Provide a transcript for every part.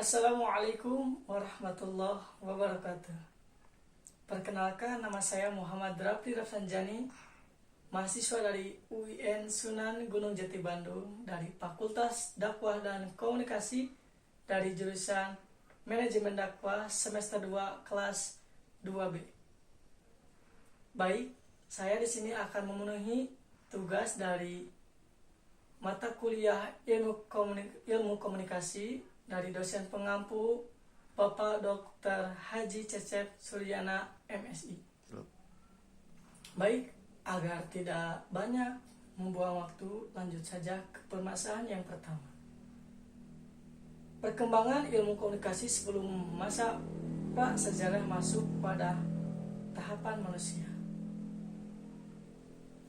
Assalamualaikum warahmatullahi wabarakatuh. Perkenalkan, nama saya Muhammad Rafli Rafsanjani, mahasiswa dari UIN Sunan Gunung Jati Bandung dari Fakultas Dakwah dan Komunikasi dari jurusan Manajemen Dakwah semester 2 kelas 2B. Baik, saya di sini akan memenuhi tugas dari mata kuliah ilmu komunikasi dari dosen pengampu Bapak Dr. Haji Cecep Suryana MSI. Baik, agar tidak banyak membuang waktu, lanjut saja ke permasalahan yang pertama. Perkembangan ilmu komunikasi sebelum masa prasejarah masuk pada tahapan manusia.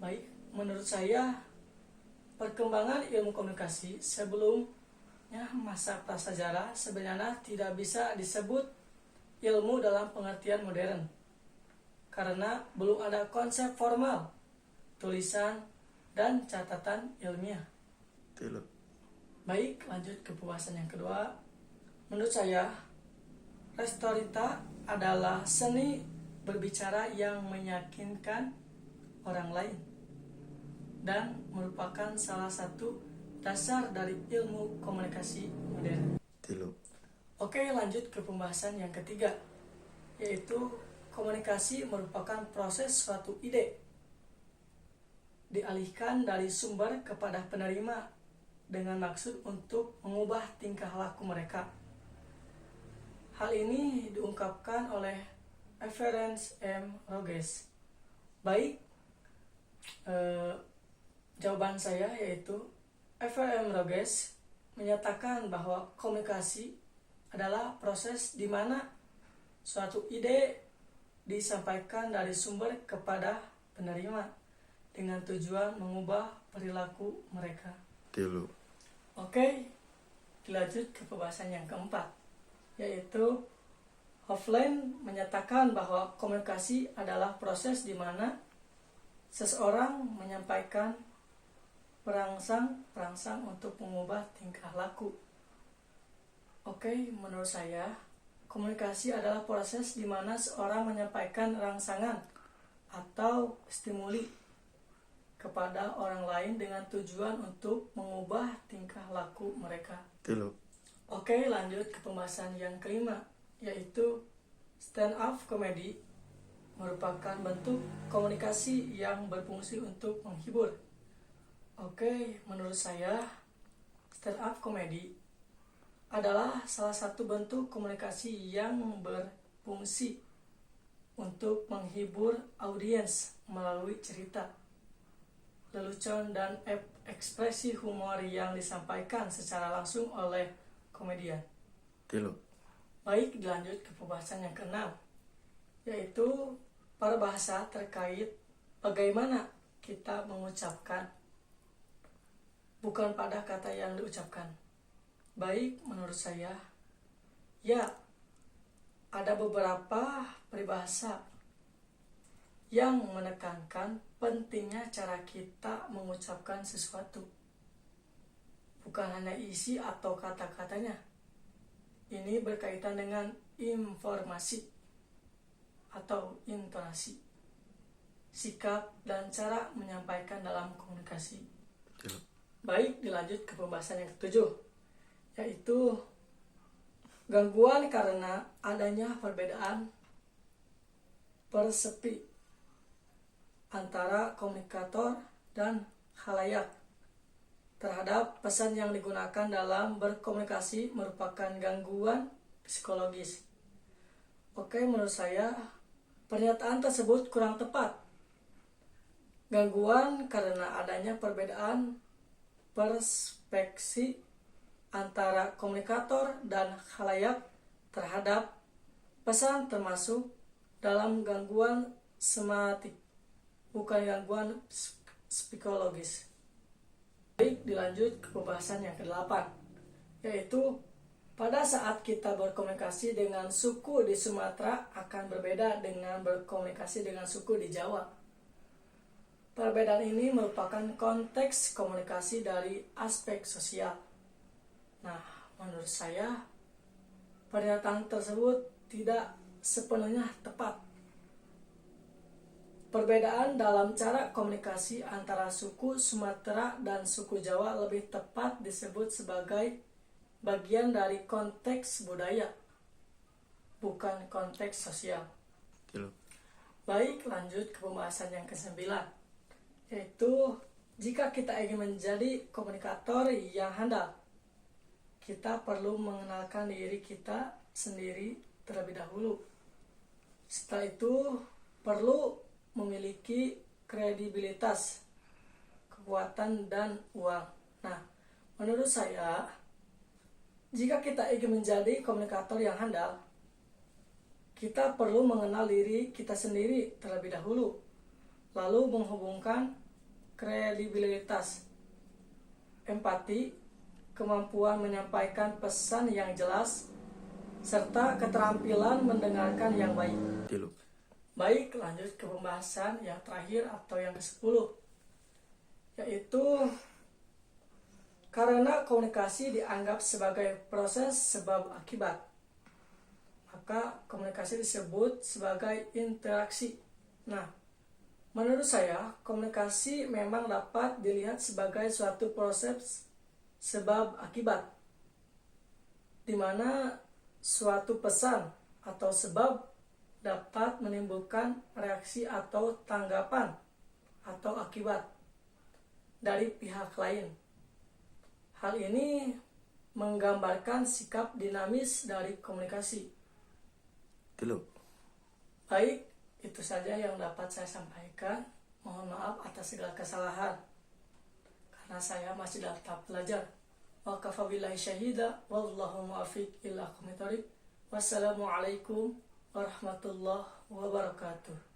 Baik, menurut saya perkembangan ilmu komunikasi sebelum masa prasejarah sebenarnya tidak bisa disebut ilmu dalam pengertian modern karena belum ada konsep formal, tulisan, dan catatan ilmiah. Baik, lanjut ke pembahasan yang kedua. Menurut saya, retorika adalah seni berbicara yang meyakinkan orang lain dan merupakan salah satu dasar dari ilmu komunikasi modern. Oke, lanjut ke pembahasan yang ketiga, yaitu komunikasi merupakan proses suatu ide dialihkan dari sumber kepada penerima dengan maksud untuk mengubah tingkah laku mereka. Hal ini diungkapkan oleh Everence M. Rogers. Baik, jawaban saya yaitu F.M. Rogers menyatakan bahwa komunikasi adalah proses di mana suatu ide disampaikan dari sumber kepada penerima dengan tujuan mengubah perilaku mereka. Oke, dilanjut ke pembahasan yang keempat, yaitu Hofland menyatakan bahwa komunikasi adalah proses di mana seseorang menyampaikan perangsang untuk mengubah tingkah laku. Oke, menurut saya, komunikasi adalah proses di mana seorang menyampaikan rangsangan atau stimuli kepada orang lain dengan tujuan untuk mengubah tingkah laku mereka. Oke, lanjut ke pembahasan yang kelima, yaitu stand up comedy merupakan bentuk komunikasi yang berfungsi untuk menghibur. Oke, menurut saya stand up comedy adalah salah satu bentuk komunikasi yang berfungsi untuk menghibur audiens melalui cerita, lelucon, dan ekspresi humor yang disampaikan secara langsung oleh komedian. Baik, dilanjut ke pembahasan yang keenam, yaitu peribahasa terkait bagaimana kita mengucapkan, bukan pada kata yang diucapkan. Baik, menurut saya, ya, ada beberapa peribahasa yang menekankan pentingnya cara kita mengucapkan sesuatu, bukan hanya isi atau kata-katanya. Ini berkaitan dengan informasi atau intonasi, sikap, dan cara menyampaikan dalam komunikasi. Baik, dilanjut ke pembahasan yang ketujuh, yaitu gangguan karena adanya perbedaan persepsi antara komunikator dan khalayak terhadap pesan yang digunakan dalam berkomunikasi merupakan gangguan psikologis. Oke, menurut saya pernyataan tersebut kurang tepat. Gangguan karena adanya perbedaan persepsi antara komunikator dan khalayak terhadap pesan termasuk dalam gangguan somatik, bukan gangguan psikologis. Baik, dilanjut ke pembahasan yang ke-8, yaitu pada saat kita berkomunikasi dengan suku di Sumatera akan berbeda dengan berkomunikasi dengan suku di Jawa. Perbedaan ini merupakan konteks komunikasi dari aspek sosial. Nah, menurut saya pernyataan tersebut tidak sepenuhnya tepat. Perbedaan dalam cara komunikasi antara suku Sumatera dan suku Jawa lebih tepat disebut sebagai bagian dari konteks budaya, bukan konteks sosial. Baik, lanjut ke pembahasan yang ke-9, yaitu jika kita ingin menjadi komunikator yang handal, kita perlu mengenalkan diri kita sendiri terlebih dahulu. Setelah itu perlu memiliki kredibilitas, kekuatan, dan uang. Nah, menurut saya, jika kita ingin menjadi komunikator yang handal, kita perlu mengenal diri kita sendiri terlebih dahulu, lalu menghubungkan kredibilitas, empati, kemampuan menyampaikan pesan yang jelas, serta keterampilan mendengarkan yang baik. Baik, lanjut ke pembahasan yang terakhir atau yang ke-10, yaitu karena komunikasi dianggap sebagai proses sebab akibat, maka komunikasi disebut sebagai interaksi. Nah, menurut saya, komunikasi memang dapat dilihat sebagai suatu proses sebab akibat, di mana suatu pesan atau sebab dapat menimbulkan reaksi atau tanggapan atau akibat dari pihak lain. Hal ini menggambarkan sikap dinamis dari komunikasi. Baik, itu saja yang dapat saya sampaikan. Mohon maaf atas segala kesalahan, karena saya masih dalam tahap belajar. Wa kafa billahi syahida, wallahu muwaffiq ila aqwamit thoriq. Wassalamualaikum warahmatullahi wabarakatuh.